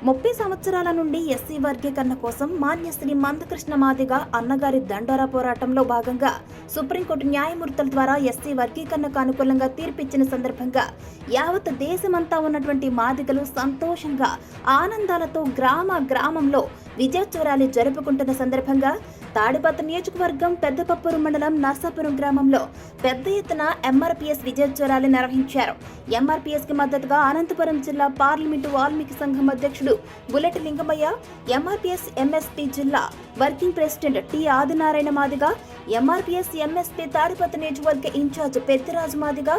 30 సంవత్సరాల నుండి ఎస్సీ వర్గీకరణ కోసం మాన్యశ్రీ మందకృష్ణ మాదిగ అన్నగారి దండోరా పోరాటంలో భాగంగా సుప్రీంకోర్టు న్యాయమూర్తుల ద్వారా ఎస్సీ వర్గీకరణకు అనుకూలంగా తీర్పిచ్చిన సందర్భంగా యావత్ దేశమంతా ఉన్నటువంటి మాదిగలు సంతోషంగా ఆనందాలతో గ్రామంలో విజయోత్సవాలు జరుపుకుంటున్న సందర్భంగా తాడిపత్రి నియోజకవర్గం పెద్దపప్పూరు మండలం నర్సాపురం గ్రామంలో పెద్ద ఎత్తున ఎంఆర్పీఎస్ విజయోత్సవాలు నిర్వహించారు. ఎంఆర్పీఎస్ కి మద్దతుగా అనంతపురం జిల్లా పార్లమెంటు వాల్మీకి సంఘం అధ్యక్షుడు బుల్లెట్ లింగమయ్య, ఎంఆర్పీఎస్ ఎంఎస్పీ జిల్లా working president T Adinarayana Madiga, MRPS MSP Tadipatri నియోజకవర్గ ఇన్ఛార్జ్ పెద్దిరాజు మాదిగ,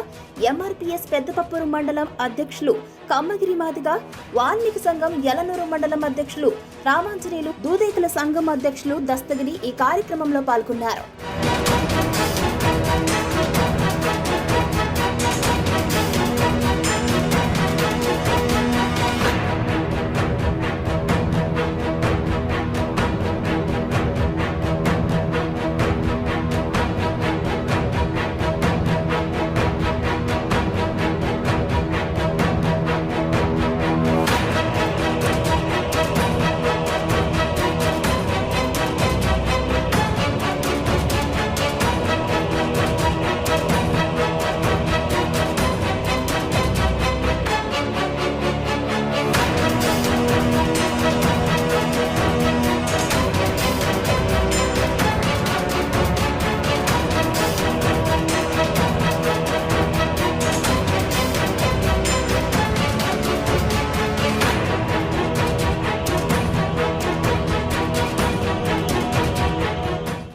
ఎంఆర్పీఎస్ పెద్దపప్పూరు మండలం అధ్యక్షులు కమ్మగిరి మాదిగ, వాల్మీకి సంఘం యలనూరు మండలం అధ్యక్షులు రామాంజనేయులు, దూదేకుల సంఘం అధ్యక్షులు దస్తగిరి ఈ కార్యక్రమంలో పాల్గొన్నారు.